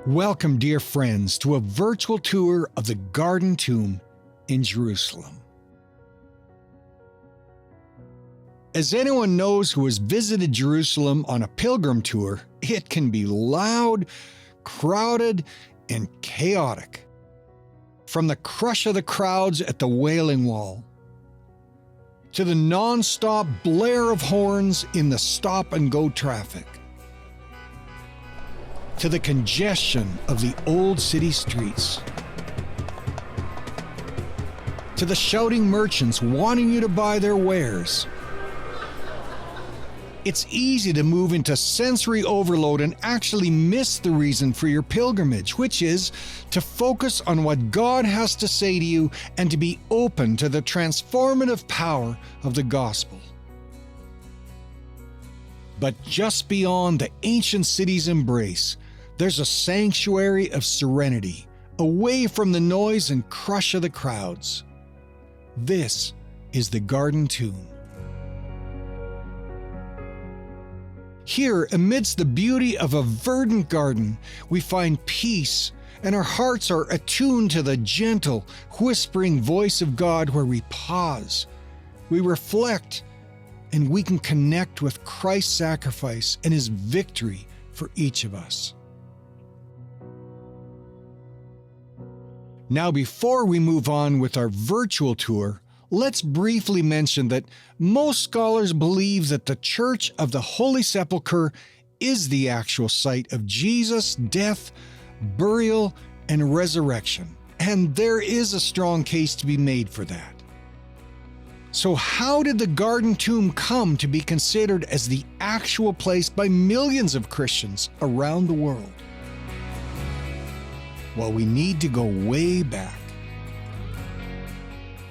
Welcome, dear friends, to a virtual tour of the Garden Tomb in Jerusalem. As anyone knows who has visited Jerusalem on a pilgrim tour, it can be loud, crowded, and chaotic. From the crush of the crowds at the Wailing Wall, to the non-stop blare of horns in the stop-and-go traffic, to the congestion of the old city streets, to the shouting merchants wanting you to buy their wares. It's easy to move into sensory overload and actually miss the reason for your pilgrimage, which is to focus on what God has to say to you and to be open to the transformative power of the gospel. But just beyond the ancient city's embrace, there's a sanctuary of serenity, away from the noise and crush of the crowds. This is the Garden Tomb. Here, amidst the beauty of a verdant garden, we find peace, and our hearts are attuned to the gentle, whispering voice of God where we pause, we reflect, and we can connect with Christ's sacrifice and His victory for each of us. Now, before we move on with our virtual tour, let's briefly mention that most scholars believe that the Church of the Holy Sepulchre is the actual site of Jesus' death, burial, and resurrection, and there is a strong case to be made for that. So how did the Garden Tomb come to be considered as the actual place by millions of Christians around the world? Well, we need to go way back.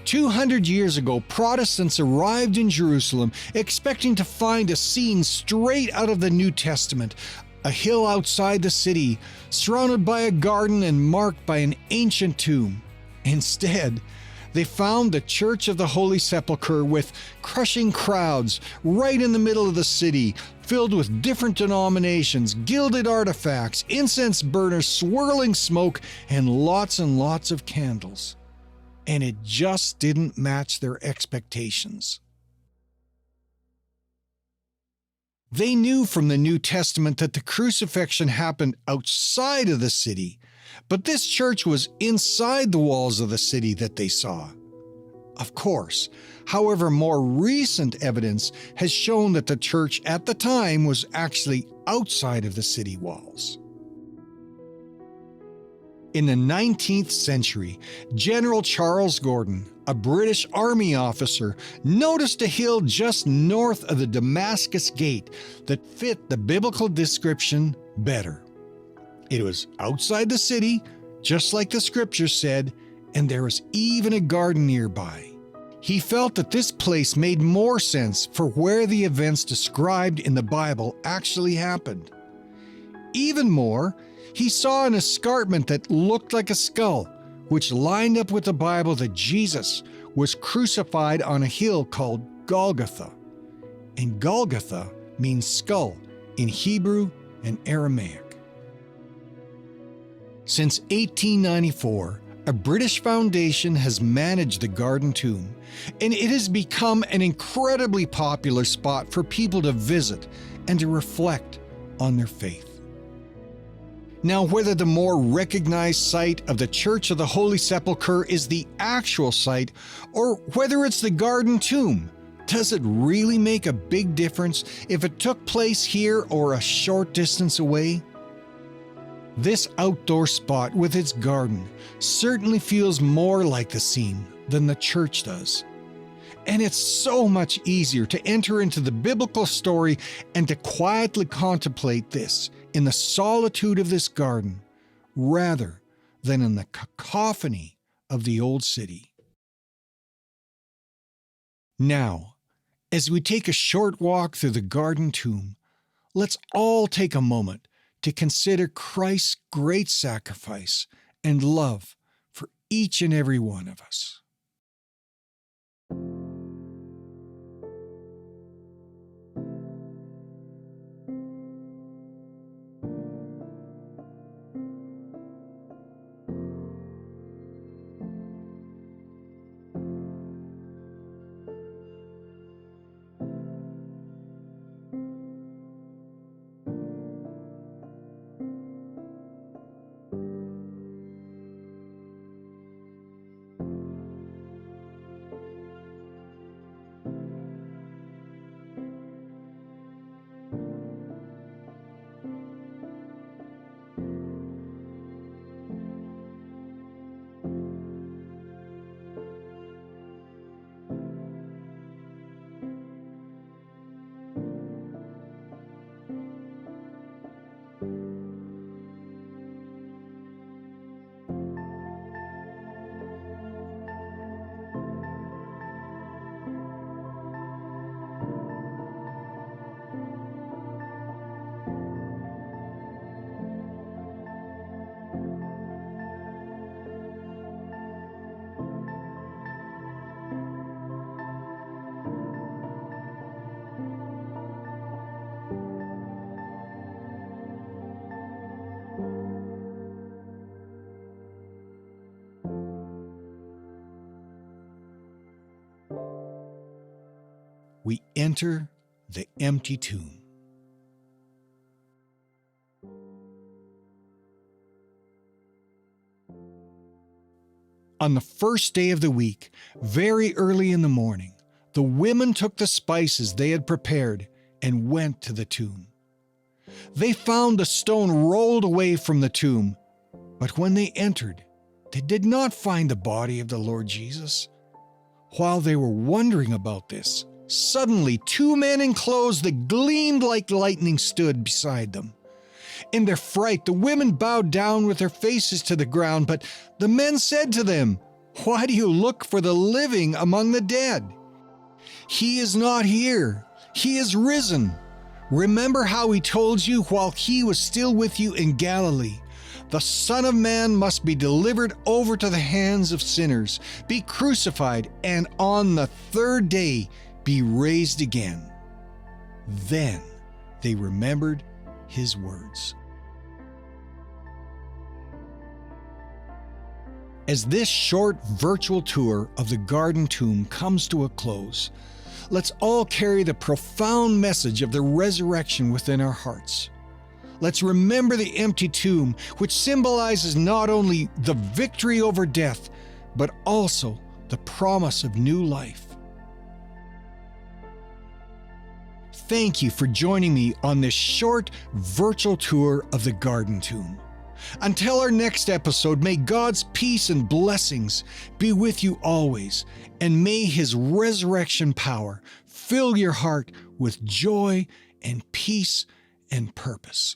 200 years ago, Protestants arrived in Jerusalem expecting to find a scene straight out of the New Testament, a hill outside the city, surrounded by a garden and marked by an ancient tomb. Instead, they found the Church of the Holy Sepulchre with crushing crowds right in the middle of the city, filled with different denominations, gilded artifacts, incense burners, swirling smoke, and lots of candles. And it just didn't match their expectations. They knew from the New Testament that the crucifixion happened outside of the city, but this church was inside the walls of the city that they saw. Of course, however, more recent evidence has shown that the church at the time was actually outside of the city walls. In the 19th century, General Charles Gordon, a British Army officer, noticed a hill just north of the Damascus Gate that fit the biblical description better. It was outside the city, just like the scripture said, and there was even a garden nearby. He felt that this place made more sense for where the events described in the Bible actually happened. Even more, he saw an escarpment that looked like a skull, which lined up with the Bible that Jesus was crucified on a hill called Golgotha. And Golgotha means skull in Hebrew and Aramaic. Since 1894, a British foundation has managed the Garden Tomb, and it has become an incredibly popular spot for people to visit and to reflect on their faith. Now, whether the more recognized site of the Church of the Holy Sepulchre is the actual site, or whether it's the Garden Tomb, does it really make a big difference if it took place here or a short distance away? This outdoor spot with its garden certainly feels more like the scene than the church does. And it's so much easier to enter into the biblical story and to quietly contemplate this in the solitude of this garden, rather than in the cacophony of the old city. Now, as we take a short walk through the Garden Tomb, let's all take a moment to consider Christ's great sacrifice and love for each and every one of us. we enter the empty tomb. On the first day of the week, very early in the morning, the women took the spices they had prepared and went to the tomb. They found the stone rolled away from the tomb, but when they entered, they did not find the body of the Lord Jesus. While they were wondering about this, suddenly 2 men in clothes that gleamed like lightning stood beside them. In their fright, the women bowed down with their faces to the ground, but the men said to them, "Why do you look for the living among the dead? He is not here. He is risen. Remember how he told you while he was still with you in Galilee. The Son of Man must be delivered over to the hands of sinners, be crucified, and on the 3rd day be raised again." Then they remembered his words. As this short virtual tour of the garden tomb comes to a close, let's all carry the profound message of the resurrection within our hearts. Let's remember the empty tomb, which symbolizes not only the victory over death, but also the promise of new life. Thank you for joining me on this short virtual tour of the garden tomb. Until our next episode, may God's peace and blessings be with you always, and may his resurrection power fill your heart with joy and peace and purpose.